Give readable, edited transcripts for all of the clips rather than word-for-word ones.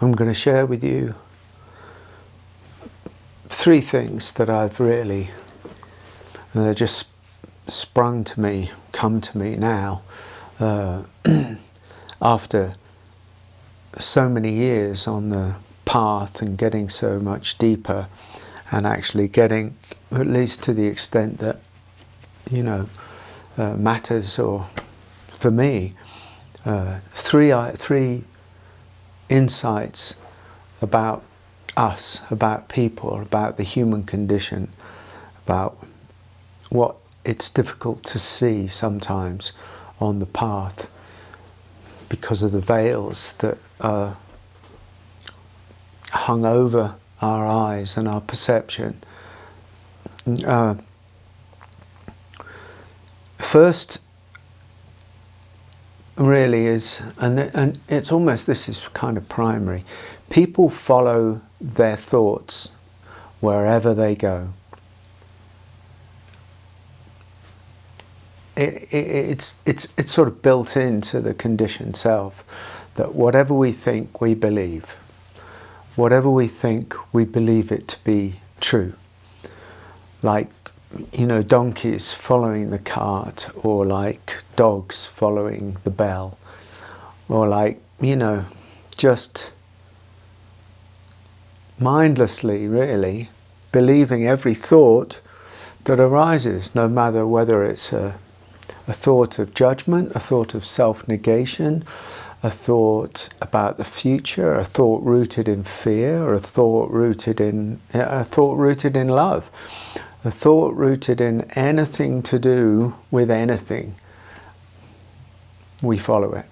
I'm going to share with you 3 things that I've really just come to me now, after so many years on the path and getting so much deeper, and actually getting, at least to the extent that, matters, or for me, 3 insights about us, about people, about the human condition, about what it's difficult to see sometimes on the path because of the veils that are hung over our eyes and our perception. First really is, and it's almost, this is kind of primary, people follow their thoughts wherever they go. It's sort of built into the conditioned self that whatever we think, we believe. Whatever we think, we believe it to be true. Like, donkeys following the cart, or like dogs following the bell, or like, just mindlessly, really, believing every thought that arises, no matter whether it's a thought of judgment, a thought of self-negation, a thought about the future, a thought rooted in fear, or a thought rooted in love, a thought rooted in anything to do with anything. We follow it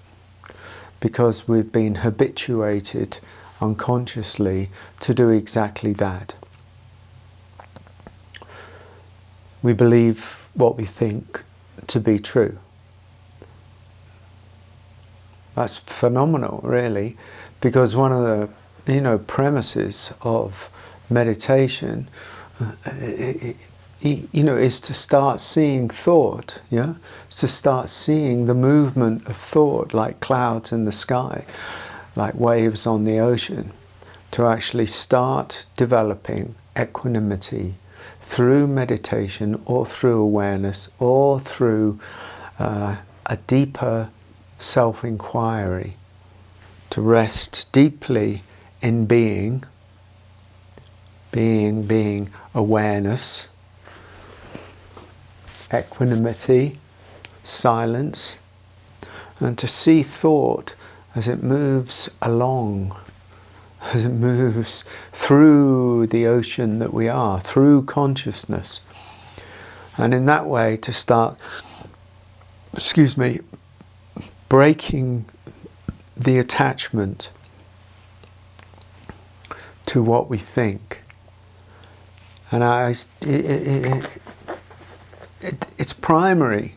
because we've been habituated unconsciously to do exactly that. We believe what we think to be true. That's phenomenal, really, because one of the premises of meditation is to start seeing thought. It's to start seeing the movement of thought, like clouds in the sky, like waves on the ocean, to actually start developing equanimity through meditation, or through awareness, or through a deeper self-inquiry, to rest deeply in being awareness, equanimity, silence, and to see thought as it moves along, as it moves through the ocean that we are, through consciousness. And in that way to start, breaking the attachment to what we think. And it's primary.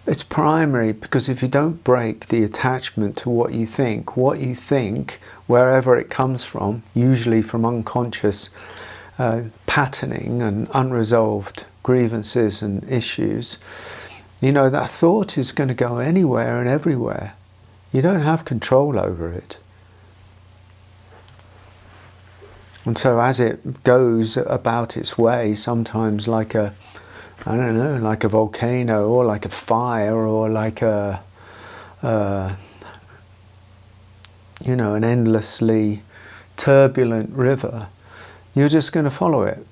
It's primary because if you don't break the attachment to what you think, wherever it comes from, usually from unconscious patterning and unresolved grievances and issues, that thought is going to go anywhere and everywhere. You don't have control over it. And so as it goes about its way, sometimes like a volcano, or like a fire, or like an endlessly turbulent river, you're just going to follow it.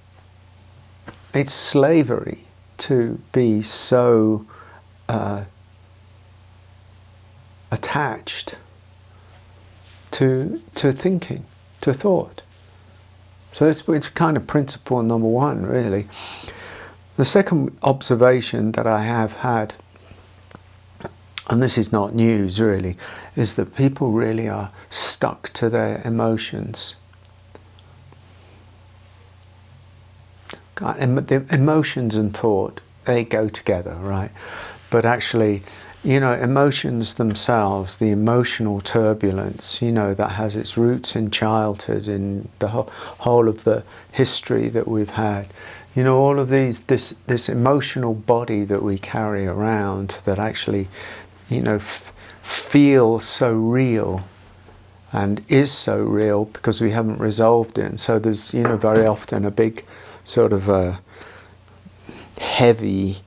It's slavery to be so attached to thinking, to thought. So it's kind of principle number 1, really. The second observation that I have had, and this is not news really, is that people really are stuck to their emotions. The emotions and thought, they go together, right? But actually, emotions themselves, the emotional turbulence, that has its roots in childhood, in the whole of the history that we've had. All of this emotional body that we carry around that actually, feel so real, and is so real because we haven't resolved it. And so there's, very often a big sort of a heavy,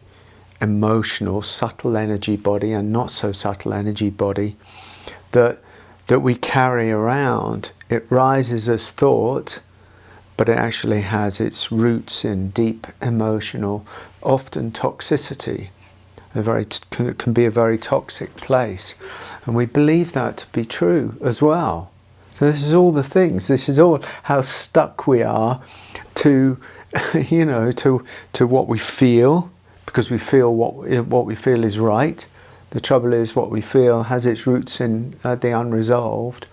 emotional, subtle energy body and not so subtle energy body that we carry around. It rises as thought, but it actually has its roots in deep emotional, often toxicity. It can be a very toxic place. And we believe that to be true as well. So this is all the things, this is all how stuck we are to, to what we feel, because we feel what we feel is right. The trouble is what we feel has its roots in the unresolved.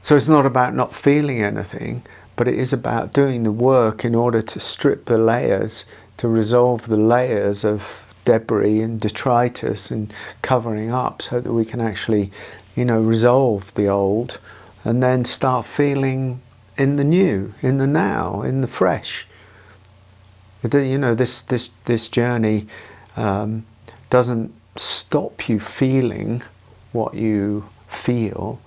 So it's not about not feeling anything, but it is about doing the work in order to strip the layers, to resolve the layers of debris and detritus and covering up, so that we can actually, resolve the old and then start feeling in the new, in the now, in the fresh. This journey doesn't stop you feeling what you feel,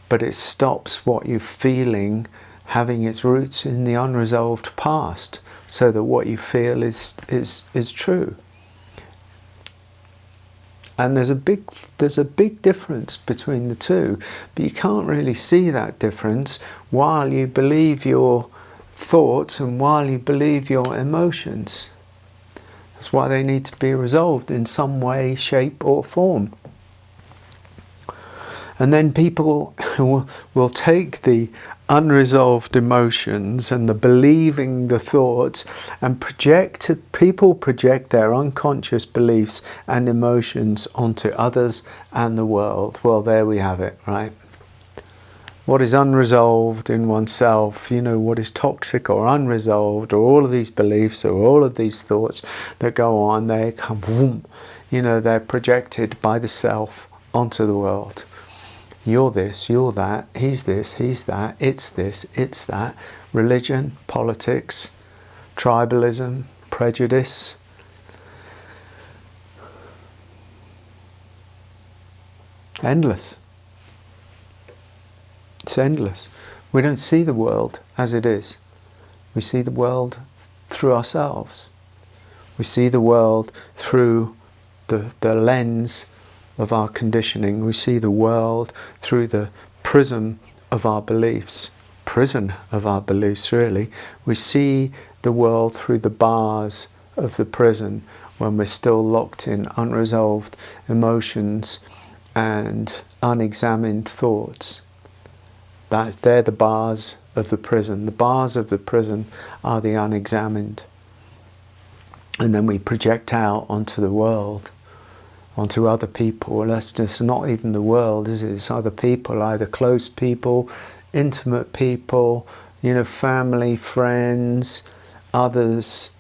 but it stops what you're feeling having its roots in the unresolved past, so that what you feel is true. And there's a big difference between the two, but you can't really see that difference while you believe your thoughts and while you believe your emotions. That's why they need to be resolved in some way, shape or form. And then people will take the unresolved emotions and the believing the thoughts and people project their unconscious beliefs and emotions onto others and the world. Well, there we have it, right? What is unresolved in oneself, what is toxic or unresolved, or all of these beliefs or all of these thoughts that go on, they come, boom, they're projected by the self onto the world. You're this, you're that, he's this, he's that, it's this, it's that. Religion, politics, tribalism, prejudice. Endless. It's endless. We don't see the world as it is. We see the world through ourselves. We see the world through the lens of our conditioning. We see the world through the prism of our beliefs. Prison of our beliefs, really. We see the world through the bars of the prison when we're still locked in unresolved emotions and unexamined thoughts. They're the bars of the prison. The bars of the prison are the unexamined. And then we project out onto the world, onto other people. Well, that's just not even the world, is it? It's other people, either close people, intimate people, family, friends, others,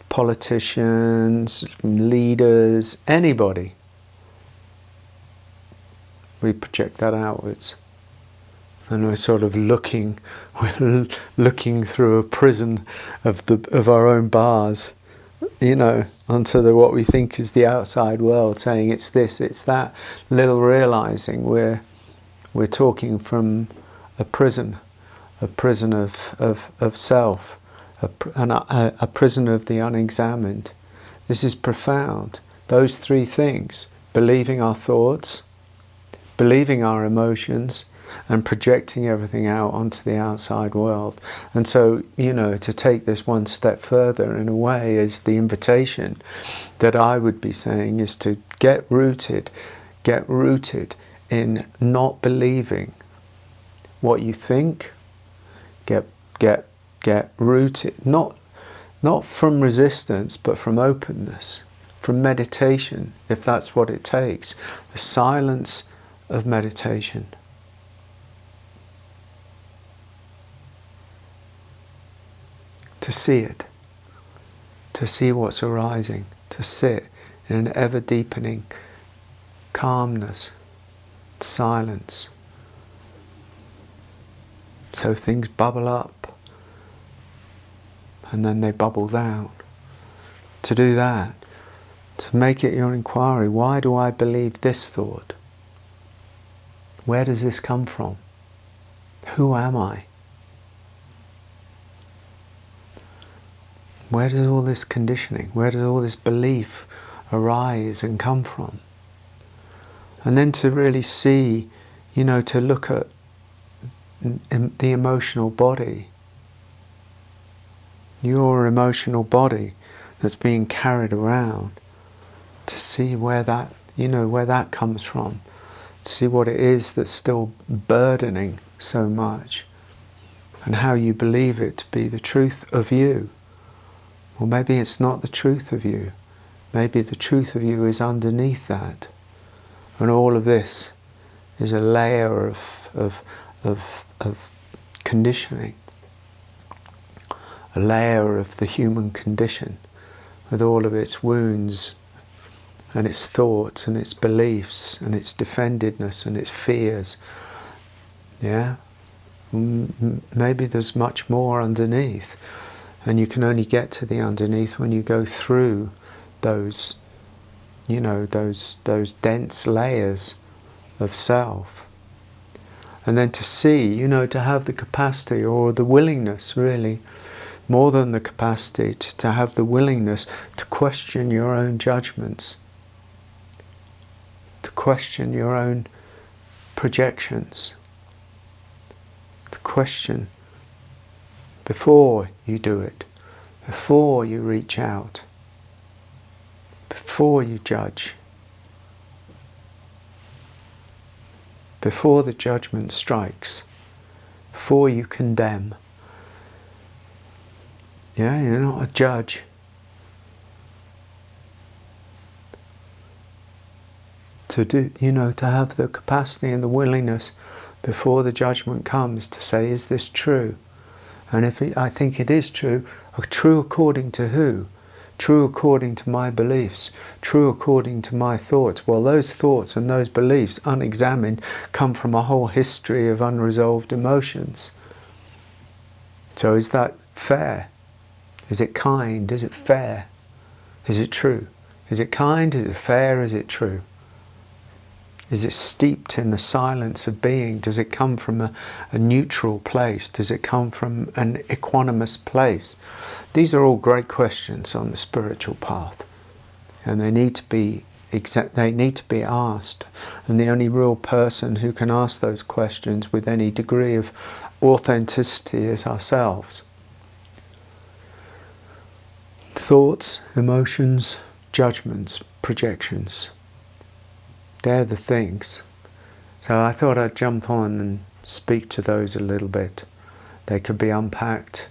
politicians, leaders, anybody. We project that outwards. And we're sort of looking through a prison of our own bars, onto what we think is the outside world, saying it's this, it's that, little realizing we're talking from a prison of self, a prison of the unexamined. This is profound. Those three things: believing our thoughts, believing our emotions, and projecting everything out onto the outside world. And so, to take this one step further, in a way, is the invitation that I would be saying is to get rooted in not believing what you think. Get rooted, not from resistance, but from openness, from meditation, if that's what it takes. The silence of meditation. To see it, to see what's arising, to sit in an ever deepening calmness, silence. So things bubble up and then they bubble down. To do that, to make it your inquiry, why do I believe this thought? Where does this come from? Who am I? Where does all this conditioning, where does all this belief arise and come from? And then to really see, to look at the emotional body, your emotional body that's being carried around, to see where that comes from, to see what it is that's still burdening so much, and how you believe it to be the truth of you. Or maybe it's not the truth of you. Maybe the truth of you is underneath that. And all of this is a layer of conditioning, a layer of the human condition, with all of its wounds and its thoughts and its beliefs and its defendedness and its fears. Yeah? Maybe there's much more underneath, and you can only get to the underneath when you go through those, those dense layers of self. And then to see, to have the capacity or the willingness, really, more than the capacity, to have the willingness to question your own judgments, to question your own projections, to question before you do it, before you reach out, before you judge, before the judgment strikes, before you condemn. Yeah, you're not a judge. To do, to have the capacity and the willingness before the judgment comes to say, is this true? And if I think it is true, true according to who? True according to my beliefs, true according to my thoughts. Well, those thoughts and those beliefs, unexamined, come from a whole history of unresolved emotions. So is that fair? Is it kind? Is it fair? Is it true? Is it kind? Is it fair? Is it true? Is it steeped in the silence of being? Does it come from a neutral place? Does it come from an equanimous place? These are all great questions on the spiritual path, and they need to be asked. And the only real person who can ask those questions with any degree of authenticity is ourselves. Thoughts, emotions, judgments, projections. They're the things. So I thought I'd jump on and speak to those a little bit. They could be unpacked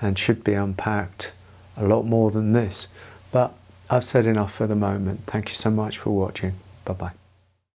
and should be unpacked a lot more than this. But I've said enough for the moment. Thank you so much for watching. Bye-bye.